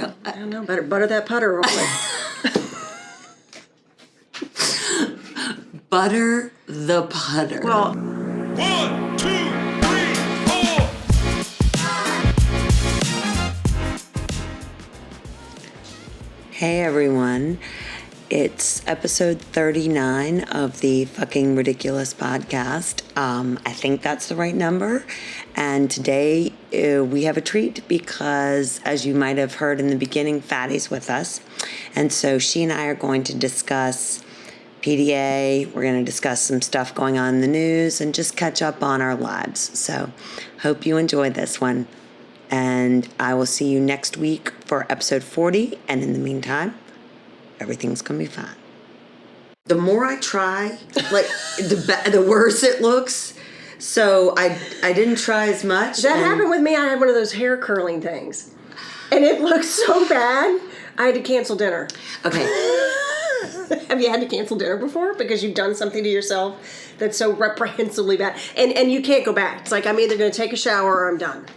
I don't know. Better butter that putter real quick. Butter the putter. Well, 1, 2, 3, 4. Hey everyone, it's episode 39 of the Fucking Ridiculous podcast. I think that's the right number. And today we have a treat because, as you might have heard in the beginning, Fatty's with us. And so she and I are going to discuss PDA. We're going to discuss some stuff going on in the news and just catch up on our lives. So hope you enjoyed this one. And I will see you next week for episode 40. And in the meantime, everything's going to be fine. The more I try, like, the worse it looks. So I didn't try as much. that happened with me. I had one of those hair curling things. And it looked so bad, I had to cancel dinner. Okay. Have you had to cancel dinner before? Because you've done something to yourself that's so reprehensibly bad. And you can't go back. It's like, I'm either going to take a shower or I'm done.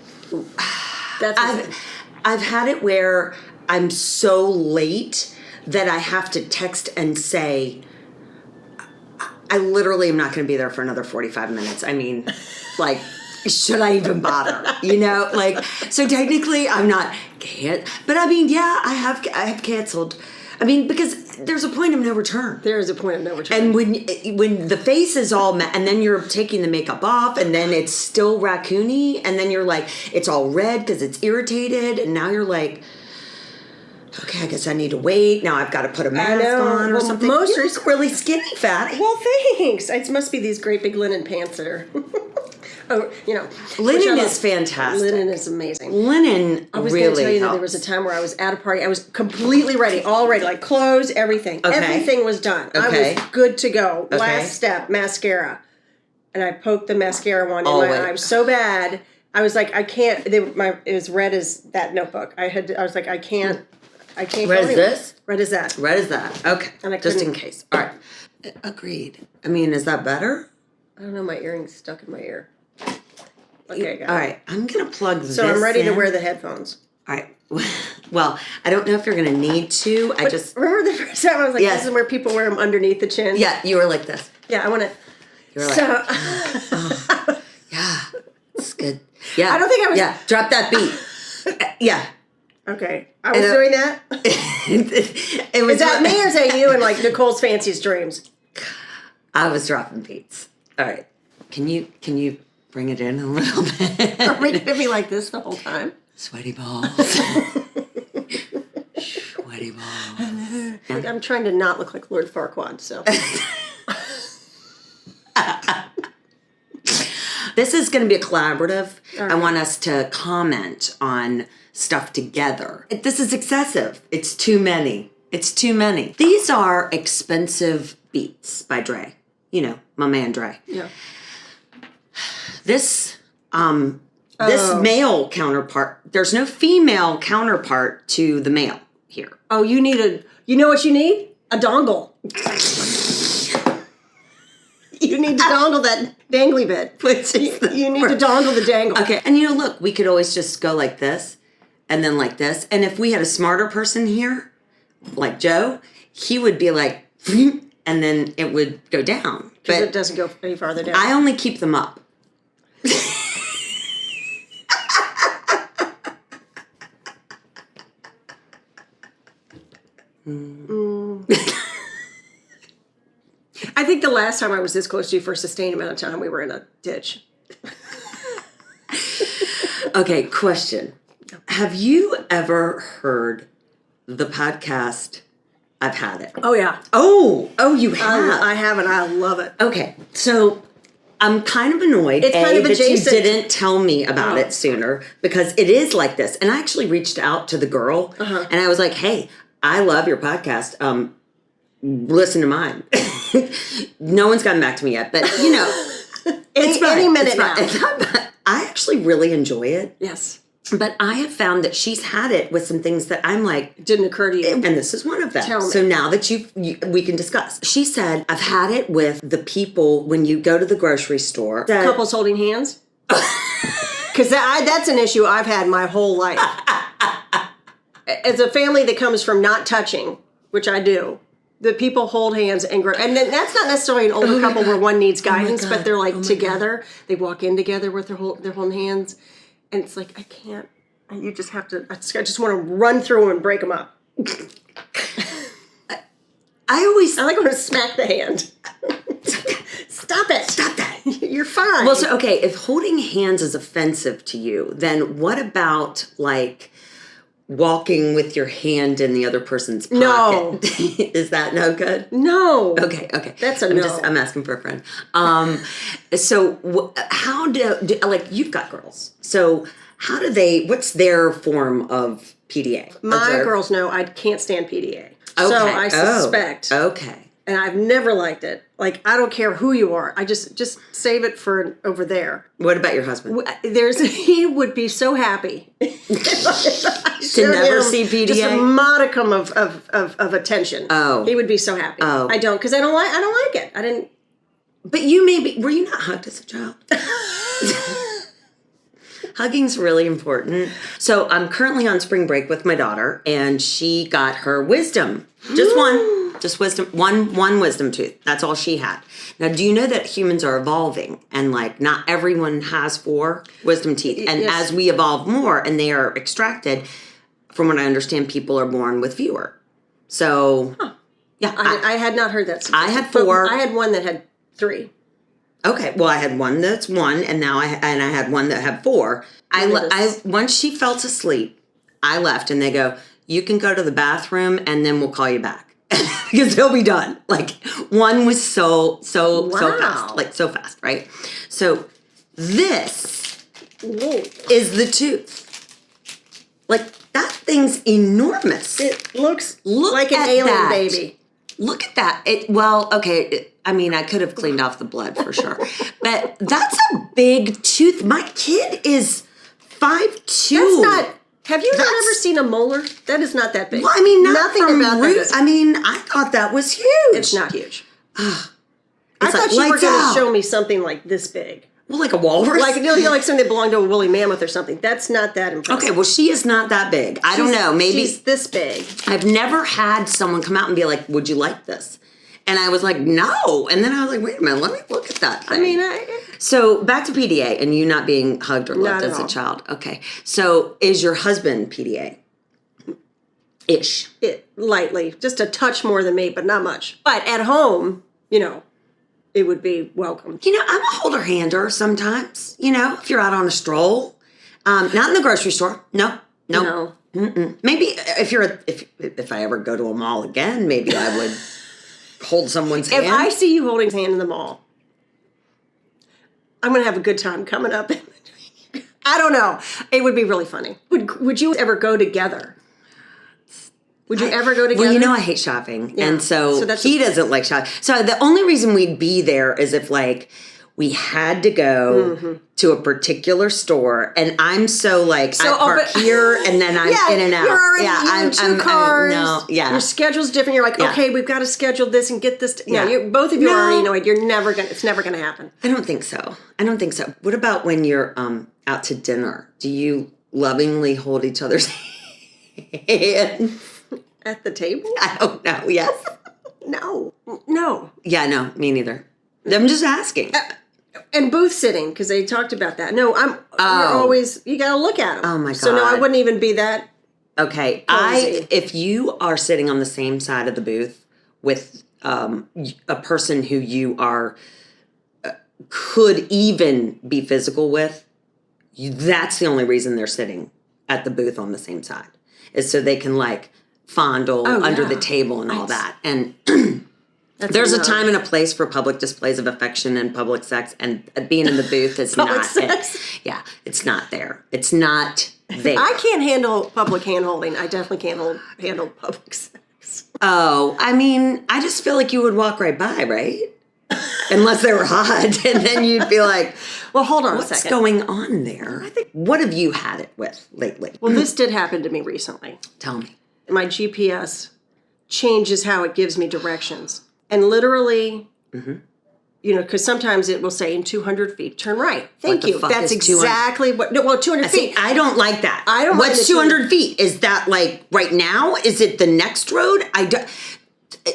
I've had it where I'm so late that I have to text and say, I literally am not going to be there for another 45 minutes. I mean, like, should I even bother? You know, like, so technically I'm not, but I mean, yeah, I have canceled. I mean, because there's a point of no return. There is a point of no return. And when the face is all, and then you're taking the makeup off, and then it's still raccoony, and then you're like, it's all red because it's irritated, and now you're like, okay, I guess I need to wait. Now I've got to put a mask on or something. You look really skinny, Fatty. Well, thanks. It must be these great big linen pants that are... Oh, you know. Linen is fantastic. Linen is amazing. Linen I was really going to tell you that helps. there was a time where I was at a party. I was completely ready, all ready, like clothes, everything. Okay. Everything was done. Okay. I was good to go. Okay. Last step, mascara. And I poked the mascara one in Oh, my wait. eye. It was so bad. I was like, I can't. It was red as that notebook. I was like, I can't. Red go as anywhere. this? Red as that. Red as that. Okay. And I Just in couldn't- case. All right. Agreed. I mean, is that better? I don't know. My earring's stuck in my ear. Okay, got All it. right. I'm going to plug this So I'm ready to in. wear the headphones. All right. Well, I don't know if you're going to need to. I just... Remember the first time I was like, Yes. this is where people wear them underneath the chin? Yeah, you were like this. Yeah, I want to. You were like... So, Yeah, it's good. Yeah. I don't think I was- Yeah, drop that beat. Yeah. okay. I was doing that? It was Is that me or is that you and like Nicole's Fanciest Dreams? I was dropping beats. All right. Can you bring it in a little bit? Are we going to be like this the whole time? Sweaty balls. Sweaty balls. Like, I'm trying to not look like Lord Farquaad, so. This is going to be a collaborative. All I right. want us to comment on stuff together. This is excessive. It's too many. It's too many. These are expensive beats by Dre. You know, my man Dre. Yeah. This male counterpart, there's no female counterpart to the male here. Oh, you know what you need? A dongle. You need to dongle that dangly bit. Which is the You need to dongle the dangle. Okay, and you know, look, we could always just go like this and then like this. And if we had a smarter person here, like Joe, he would be like, and then it would go down. Because But it doesn't go any farther down. I only keep them up. I think the last time I was this close to you for a sustained amount of time, we were in a ditch. Okay, question. Have you ever heard the podcast I've Had It? Oh, yeah. Oh, you have. I have, and I love it. Okay, so I'm kind of annoyed It's kind of that you adjacent. didn't tell me about it sooner because it is like this. And I actually reached out to the girl and I was like, hey, I love your podcast. Listen to mine. No one's gotten back to me yet, but you know, it's fine. Any minute It's fine. now. It's fine. I actually really enjoy it. Yes. But I have found that she's had it with some things that I'm like, It didn't occur to you. and this is one of them. Tell me. So now that we can discuss. She said, I've had it with the people when you go to the grocery store. Couples holding hands? Because that's an issue I've had my whole life. as a family that comes from not touching, which I do, the people hold hands and grow. And then that's not necessarily an older couple where one needs guidance, but they're like together. They walk in together with they're holding hands. And it's like, I can't. You just have to, I just want to run through them and break them up. I like when to smack the hand. Stop it. Stop that. You're fine. Well, so, okay, if holding hands is offensive to you, then what about, like, walking with your hand in the other person's pocket? No. Is that no good? No. Okay. That's a no. I'm asking for a friend. So how do, like, you've got girls. So how do what's their form of PDA? My girls know I can't stand PDA. Okay. So I suspect. Okay. And I've never liked it. Like, I don't care who you are. I just save it for over there. What about your husband? He would be so happy to never see PDA? Just a modicum of attention. Oh. He would be so happy. Oh. I don't, because I don't like it. I didn't. But were you not hugged as a child? Hugging's really important. So I'm currently on spring break with my daughter, and she got her wisdom. Just one. Just wisdom. One wisdom tooth. That's all she had. Now, do you know that humans are evolving, and like not everyone has 4 wisdom teeth? And yes. as we evolve more and they are extracted, from what I understand, people are born with fewer. So, yeah. I had not heard that. I had 4. I had one that had 3. Okay, well, I had one that's 1, and now I had one that had 4. Once she fell asleep, I left, and they go, "You can go to the bathroom, and then we'll call you back." Because they'll be done. Like, one was so fast. Like, so fast, right? So, this is the tooth. Like, that thing's enormous. It looks like an alien baby. Look at that. I could have cleaned off the blood for sure. But that's a big tooth. My kid is 5'2". That's not... Have you ever seen a molar? That is not that big. Well, I mean, nothing about that. I thought that was huge. It's not huge. I thought you were going to show me something like this big. Well, like a walrus? Like something that belonged to a woolly mammoth or something. That's not that impressive. Okay, well, she is not that big. I don't know. Maybe she's this big. I've never had someone come out and be like, "Would you like this?" And I was like, "No." And then I was like, "Wait a minute, let me look at that thing." I mean, so back to PDA and you not being hugged or loved as a child. Okay. So is your husband PDA? Ish. Lightly. Just a touch more than me, but not much. But at home, it would be welcome. I'm a holder hander sometimes, if you're out on a stroll. Not in the grocery store. No. Mm-mm. Maybe if I ever go to a mall again, maybe I would hold someone's hand. If I see you holding his hand in the mall, I'm going to have a good time coming up. I don't know. It would be really funny. Would you ever go together? Would you ever go together? Well, I hate shopping. Yeah. And so he doesn't like shopping. So the only reason we'd be there is if, like, we had to go to a particular store, and I'm I park here, and then I'm in and out. You're already in 2 cars. Your schedule's different. You're like, okay, we've got to schedule this and get this. Both of you already know it. It's never going to happen. I don't think so. What about when you're out to dinner? Do you lovingly hold each other's hands? At the table? I don't know. Yes. No. Yeah, no, me neither. I'm just asking. And booth sitting, because they talked about that. No, you're always, you got to look at them. Oh my God. So no, I wouldn't even be that. Okay. If you are sitting on the same side of the booth with a person who you are, could even be physical with, that's the only reason they're sitting at the booth on the same side, is so they can fondle under the table and all that. And there's a time and a place for public displays of affection and public sex, and being in the booth is not sex. Yeah, it's not there. It's not there. I can't handle public hand holding. I definitely can't handle public sex. Oh, I just feel like you would walk right by, right? Unless they were hot, and then you'd be like, well, hold on a what's second. going on there? What have you had it with lately? Well, this did happen to me recently. Tell me. My GPS changes how it gives me directions. And literally, because sometimes it will say in 200 feet, turn right. Thank the you. fuck That's is 200? exactly what. No, well, 200 See, feet. I don't like that. I don't mind What's the 200 feet? Is that like right now? Is it the next road?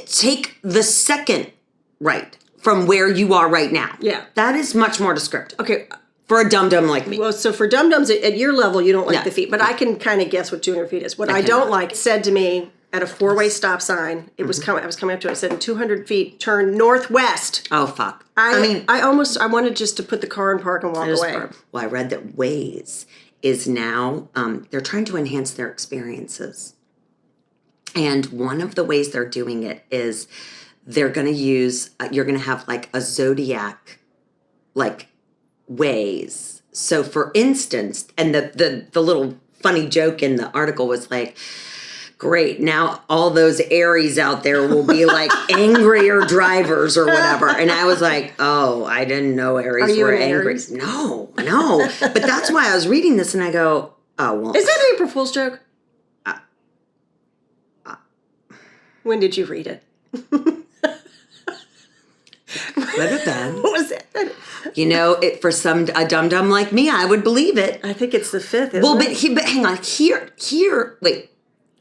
Take the second right from where you are right now. Yeah. That is much more descriptive. Okay. For a dum-dum like me. Well, so for dum-dums at your level, you don't like Yeah. the feet, but I can kind of guess what 200 feet is. What I Okay. don't like, it said to me at a 4-way stop sign, I was coming up to it, it said in 200 feet, turn northwest. Oh, fuck. I wanted just to put the car in park and walk away. Well, I read that Waze is now, they're trying to enhance their experiences. And one of the ways they're doing it is they're going to use, you're going to have like a zodiac, like, ways. So for instance, and the little funny joke in the article was like, great, now all those Aries out there will be like angrier drivers or whatever. And I was like, oh, I didn't know Aries were an angry. Aries? No. But that's why I was reading this and I go, oh, well. Is that an April Fool's joke? When did you read it? Could have been. What was it? For a dum-dum like me, I would believe it. I think it's the 5th, isn't Well, it? but hang on. Here, wait.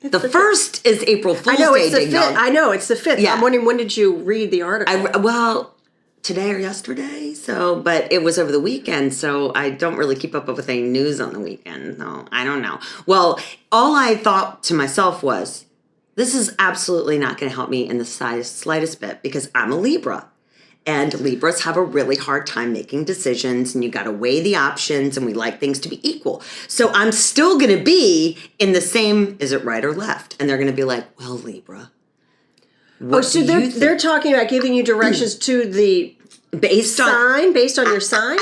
The first is April Fool's I know Day, it's the ding 5th. dong. I know it's the 5th. Yeah. I'm wondering, when did you read the article? Well, today or yesterday. But it was over the weekend, so I don't really keep up with any news on the weekend. No, I don't know. Well, all I thought to myself was, this is absolutely not going to help me in the slightest bit because I'm a Libra. And Libras have a really hard time making decisions, and you got to weigh the options, and we like things to be equal. So I'm still going to be in the same, is it right or left? And they're going to be like, well, Libra. So they're talking about giving you directions to the based on your sign?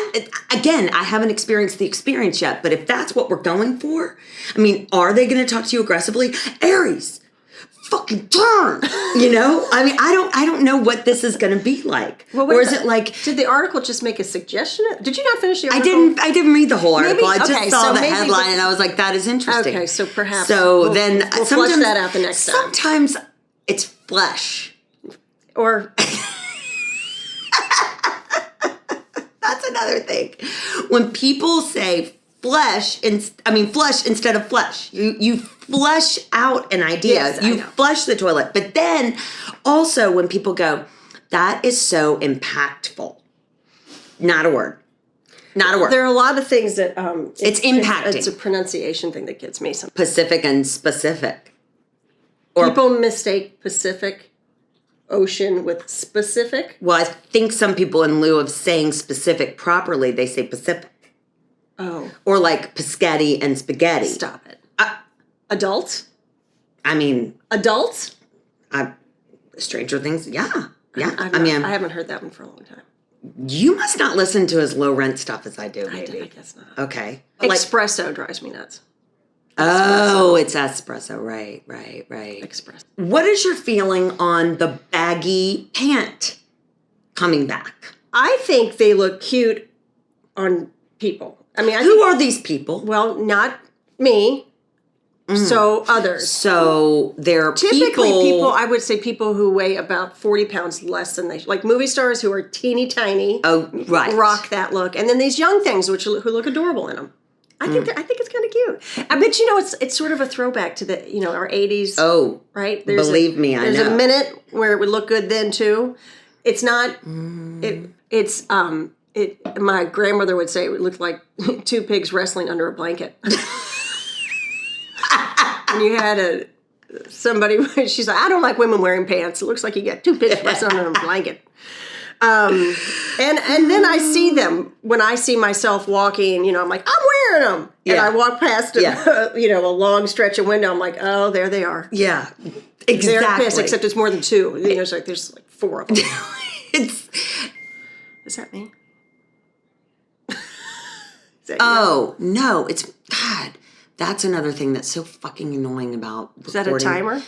Again, I haven't experienced the experience yet, but if that's what we're going for, I mean, are they going to talk to you aggressively? Aries, fucking turn, I mean, I don't know what this is going to be like. Well, or is it like, did the article just make a suggestion? Did you not finish the article? I didn't read the whole article. I just saw the maybe headline and I was like, that is interesting. Okay, so perhaps we'll flush that out the next time. Sometimes it's flesh. Or that's another thing. When people say flesh instead of flesh. You flesh out an idea. Yes, you flush the toilet. But then also when people go, that is so impactful. Not a word. Not a word. there are a lot of things that it's impacting. It's a pronunciation thing that gets me sometimes. Pacific and specific. People mistake Pacific Ocean with specific. Well, I think some people, in lieu of saying specific properly, they say Pacific. Oh. Or like Piscetti and spaghetti. Stop it. Adults? I mean... Adults? Stranger Things, yeah. I haven't heard that one for a long time. You must not listen to as low rent stuff as I do, maybe. I guess not. Okay. Espresso drives me nuts. Oh, it's espresso. Right. Espresso. What is your feeling on the baggy pant coming back? I think they look cute on people. I mean, Who are these people? Well, not me. So others. So they're Typically people, I would say people who weigh about 40 pounds less than they, like movie stars who are teeny tiny. Oh, right. Rock that look. And then these young things who look adorable in them. I think it's kind of cute. I bet it's sort of a throwback to the our 80s. Oh, right. Believe me, I know. There's a minute where it would look good then too. It's not. It's my grandmother would say it looked like two pigs wrestling under a blanket. And you had somebody. She's like, I don't like women wearing pants. It looks like you got two pigs wrestling under a blanket. And then I see them when I see myself walking, I'm like, I'm wearing them. Yeah. And I walk past, a long stretch of window. I'm like, oh, there they are. Yeah, exactly. They're pissed, except it's more than two. There's like four of them. Is that me? Is that you? No, it's, God, that's another thing that's so fucking annoying about recording. Is that a timer?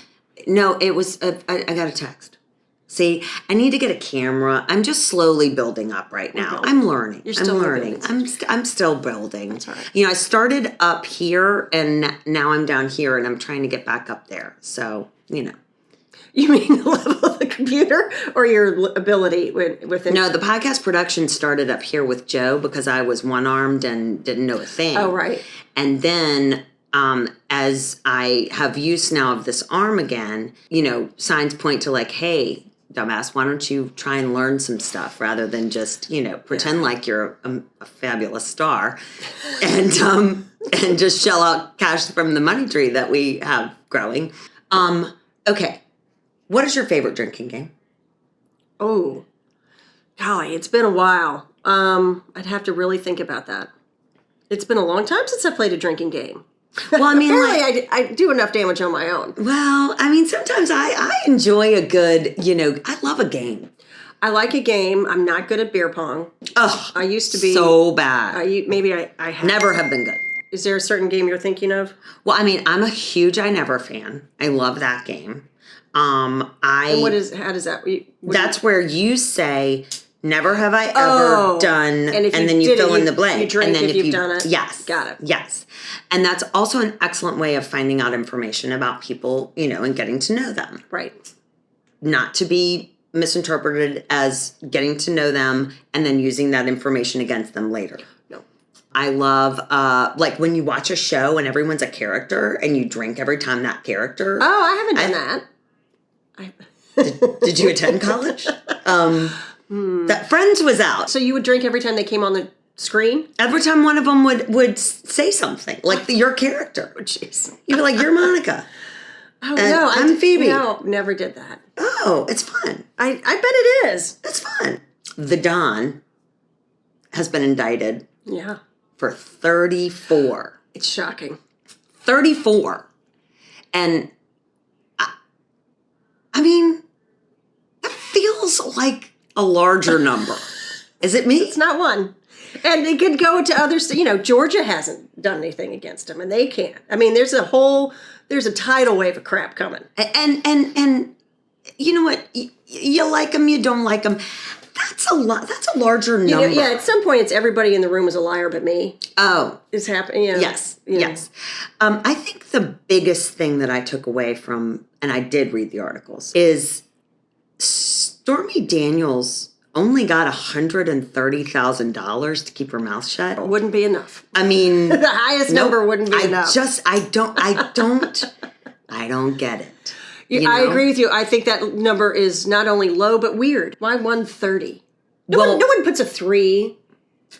No, it was, I got a text. See, I need to get a camera. I'm just slowly building up right now. I'm learning. You're still learning. I'm still building. That's all right. I started up here and now I'm down here and I'm trying to get back up there. So, You mean the level of the computer or your ability within? No, the podcast production started up here with Joe because I was one-armed and didn't know a thing. Oh, right. And then as I have use now of this arm again, signs point to like, hey, dumbass, why don't you try and learn some stuff rather than just, pretend like you're a fabulous star and just shell out cash from the money tree that we have growing. Okay. What is your favorite drinking game? Oh, golly, it's been a while. I'd have to really think about that. It's been a long time since I played a drinking game. Well, I mean, apparently I do enough damage on my own. Well, I mean, sometimes I enjoy a good, I love a game. I like a game. I'm not good at beer pong. Oh, I used to be so bad. Maybe I have. Never have been good. Is there a certain game you're thinking of? Well, I mean, I'm a huge I Never fan. I love that game. And how does that? That's where you say, never have I ever done, and then you fill in the blank. You drink and then if you've done it? Yes. Got it. Yes. And that's also an excellent way of finding out information about people, and getting to know them. Right. Not to be misinterpreted as getting to know them and then using that information against them later. No. I love, like when you watch a show and everyone's a character and you drink every time that character. Oh, I haven't done that. Did you attend college? That Friends was out. So you would drink every time they came on the screen? Every time one of them would say something, like your character. Oh, jeez. You'd be like, you're Monica. Oh, no. I'm Phoebe. No, never did that. Oh, it's fun. I bet it is. It's fun. The Don has been indicted Yeah. for 34. It's shocking. 34. And I mean, that feels like a larger number. Is it me? It's not one. And it could go to others. Georgia hasn't done anything against them, and they can't. I mean, there's a tidal wave of crap coming. And you know what? You like them, you don't like them. That's a lot. That's a larger number. At some point, it's everybody in the room is a liar but me. Oh. It's happening. Yes. Yes. I think the biggest thing that I took away from, and I did read the articles, is Stormy Daniels only got $130,000 to keep her mouth shut. It wouldn't be enough. I mean, the highest number wouldn't be enough. I don't get it. I agree with you. I think that number is not only low but weird. Why 130? No one puts a 3.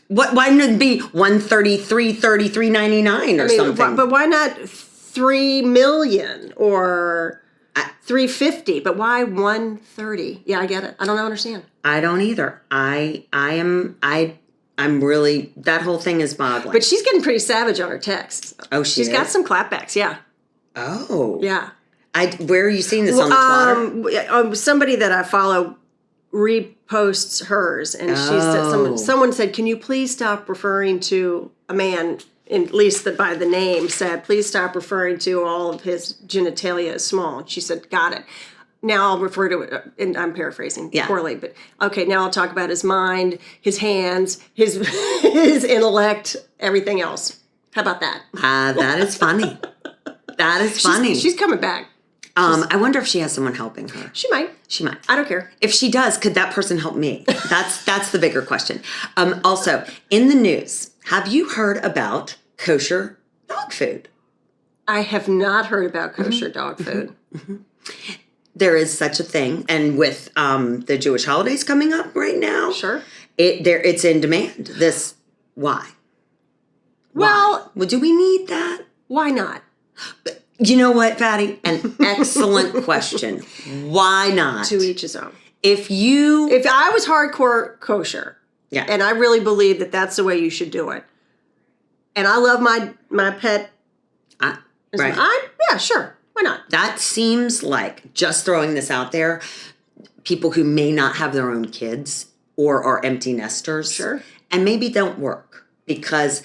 Why wouldn't it be 133, 33.99 or something? But why not 3 million or 350? But why 130? Yeah, I get it. I don't understand. I don't either. I'm really, that whole thing is boggling. But she's getting pretty savage on her texts. Oh, she's got some clapbacks. Yeah. Oh. Yeah. Where are you seeing this on the Twitter? Somebody that I follow reposts hers, and she said, someone said, "Can you please stop referring to a man?" At least by the name said, "Please stop referring to all of his genitalia as small." And she said, "Got it. Now I'll refer to it," and I'm paraphrasing poorly, but okay, now I'll talk about his mind, his hands, his intellect, everything else. How about that? That is funny. That is funny. She's coming back. I wonder if she has someone helping her. She might. She might. I don't care. If she does, could that person help me? That's the bigger question. Also, in the news, have you heard about kosher dog food? I have not heard about kosher dog food. Mm-hmm. There is such a thing, and with the Jewish holidays coming up right now, sure, it's in demand. Why? Well, do we need that? Why not? But, you know what, Fatty? An excellent question. Why not? To each his own. If I was hardcore kosher, yeah, and I really believe that that's the way you should do it, and I love my pet, right? Yeah, sure. Why not? That seems like, just throwing this out there, people who may not have their own kids or are empty nesters, sure, and maybe don't work. Because,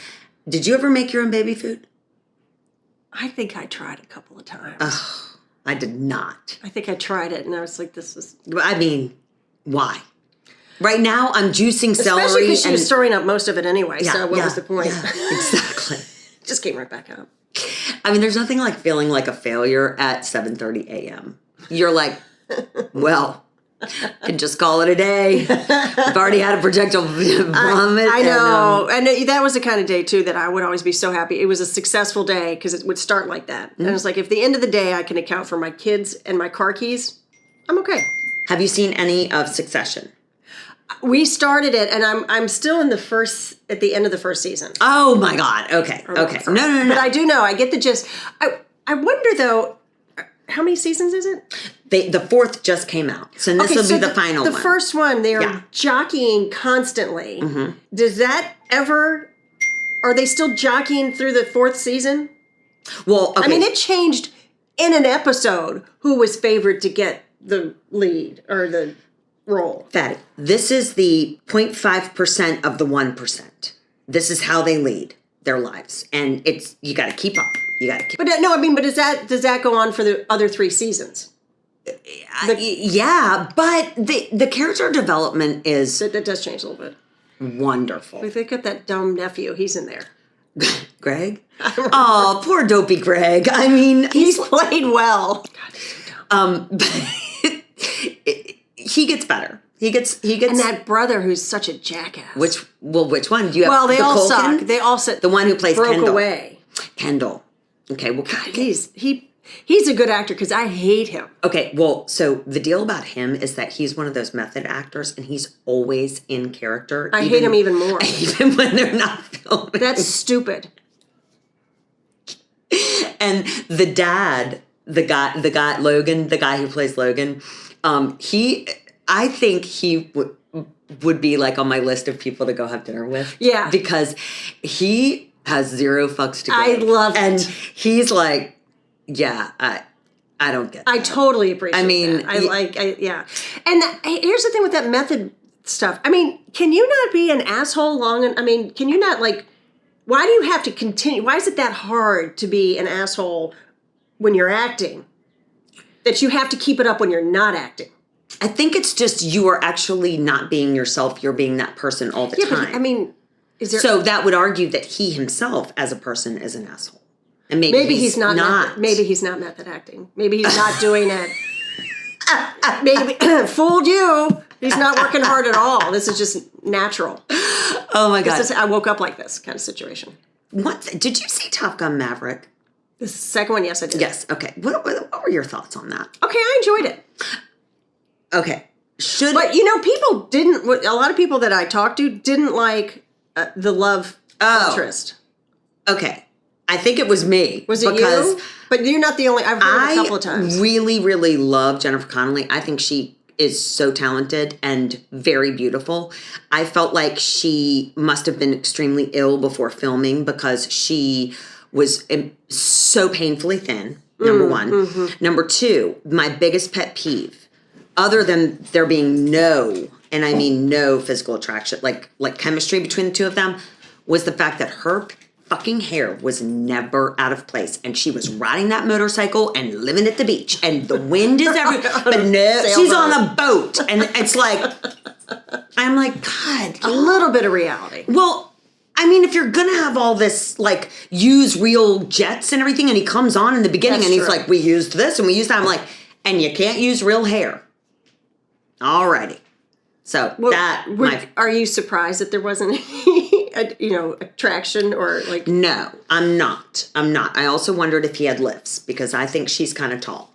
did you ever make your own baby food? I think I tried a couple of times. Oh, I did not. I think I tried it, and I was like, this is... I mean, why? Right now, I'm juicing celery. Especially because she was storing up most of it anyway, so what was the point? Yeah, exactly. Just came right back up. I mean, there's nothing like feeling like a failure at 7:30 a.m. you're like, well, can just call it a day. I've already had a projectile vomit. I know. And that was the kind of day, too, that I would always be so happy. It was a successful day because it would start like that. And it's like, if the end of the day I can account for my kids and my car keys, I'm okay. Have you seen any of Succession? We started it, and I'm still at the end of the first season. Oh, my God. Okay. Okay. No. But I do know. I get the gist. I wonder, though, how many seasons is it? The fourth just came out. So this will be the final one. The first one, they're jockeying constantly. Mm-hmm. Does that ever... Are they still jockeying through the fourth season? Well, okay. I mean, it changed in an episode who was favored to get the lead or the role. Fatty, this is the 0.5% of the 1%. This is how they lead their lives. And you got to keep up. But no, I mean, but does that go on for the other 3 seasons? Yeah, but the character development is That does change a little bit. wonderful. If they got that dumb nephew, he's in there. Greg? Oh, poor dopey Greg. I mean, He's played well. God, he's so dumb. He gets better. He gets. And that brother who's such a jackass. Which one? Do you have? Well, they the all Culkin? suck. They all suck. The one who plays broke Kendall. away. Kendall. Okay, well, God, he's a good actor because I hate him. Okay, well, so the deal about him is that he's one of those method actors, and he's always in character. I hate him even more. Even when they're not filming. That's stupid. And the dad, the guy Logan, the guy who plays Logan, I think he would be like on my list of people to go have dinner with. Yeah, because he has zero fucks to give. I love it. And he's like, yeah, I don't get that. I totally appreciate. I mean, that. Yeah. And here's the thing with that method stuff. I mean, can you not be an asshole can you not why do you have to continue? Why is it that hard to be an asshole when you're acting? That you have to keep it up when you're not acting? I think it's just you are actually not being yourself. You're being that person all the time. But, I mean, is there... So that would argue that he himself as a person is an asshole. And maybe he's not. Maybe he's not method acting. Maybe he's not doing it. Maybe fooled you. He's not working hard at all. This is just natural. Oh my God. I woke up like this kind of situation. What? Did you see Top Gun Maverick? The second one, yes, I did. Yes. Okay. What were your thoughts on that? Okay, I enjoyed it. Okay. But people didn't. A lot of people that I talked to didn't like the love interest. Okay. I think it was me. Was it you? But you're not the only. I've heard it a couple of times. I really, really love Jennifer Connelly. I think she is so talented and very beautiful. I felt like she must have been extremely ill before filming because she was so painfully thin, number one. Mm-hmm. Number two, my biggest pet peeve, other than there being no physical attraction, like chemistry between the two of them, was the fact that her fucking hair was never out of place, and she was riding that motorcycle and living at the beach, and the wind is everywhere. But no, she's on a boat, and it's like, I'm like, God, a little bit of reality. Well, I mean, if you're gonna have all this, use real jets and everything, and he comes on in the beginning, and he's like, we used this and we used that. I'm like, and you can't use real hair. Alrighty. So are you surprised that there wasn't any, attraction or like? No, I'm not. I also wondered if he had lifts because I think she's kind of tall.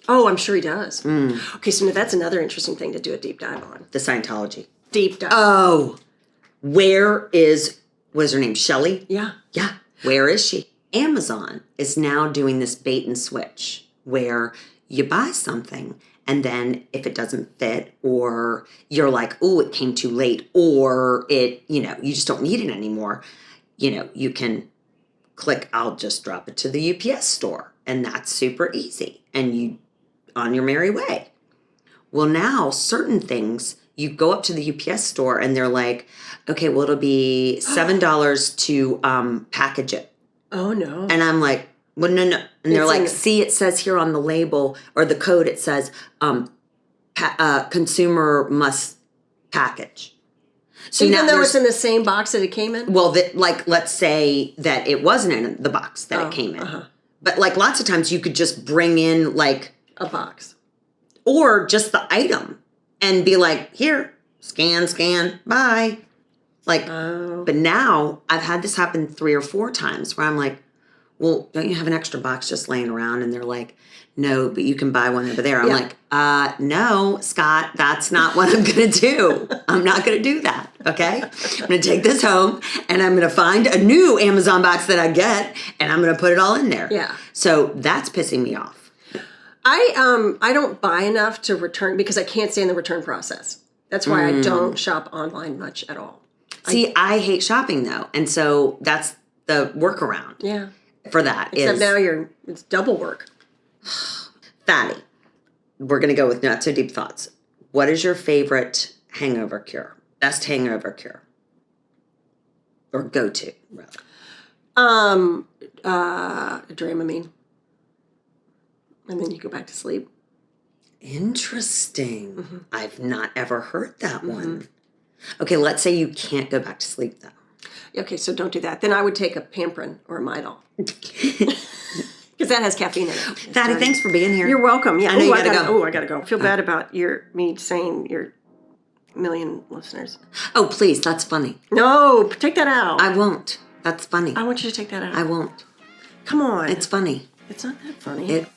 Oh, I'm sure he does. Mm. Okay, so that's another interesting thing to do a deep dive on. The Scientology. Deep dive. Oh, what's her name? Shelley? Yeah. Yeah. Where is she? Amazon is now doing this bait and switch where you buy something and then if it doesn't fit or you're like, oh, it came too late or you just don't need it anymore, you can click, I'll just drop it to the UPS store. And that's super easy. And you on your merry way. Well, now certain things, you go up to the UPS store and they're like, okay, well, it'll be $7 to package it. Oh, no. And I'm like, well, no. And they're like, see, it says here on the label or the code, it says consumer must package. So even though it's in the same box that it came in? Well, let's say that it wasn't in the box that it came in. Uh-huh. But lots of times you could just bring in a box. or just the item and be like, here, scan, bye. Like, but now I've had this happen 3 or 4 times where I'm like, well, don't you have an extra box just laying around? And they're like, no, but you can buy one over there. I'm like, no, Scott, that's not what I'm going to do. I'm not going to do that. Okay. I'm going to take this home and I'm going to find a new Amazon box that I get and I'm going to put it all in there. Yeah. So that's pissing me off. I don't buy enough to return because I can't stand the return process. That's why I don't shop online much at all. See, I hate shopping though. And so that's the workaround. Yeah. For that Except is now it's double work. Fatty. We're going to go with not so deep thoughts. What is your favorite hangover cure? Best hangover cure? Or go-to, rather. Dramamine. And then you go back to sleep. Interesting. Mm-hmm. I've not ever heard that one. Okay, let's say you can't go back to sleep, though. Okay, so don't do that. Then I would take a Pamprin or a Midol. Because that has caffeine in it. Fatty, thanks for being here. You're welcome. Yeah. I know you gotta go. Oh, I gotta go. I feel bad about me saying your million listeners. Oh, please, that's funny. No, take that out. I won't. That's funny. I want you to take that out. I won't. Come on. It's funny. It's not that funny. It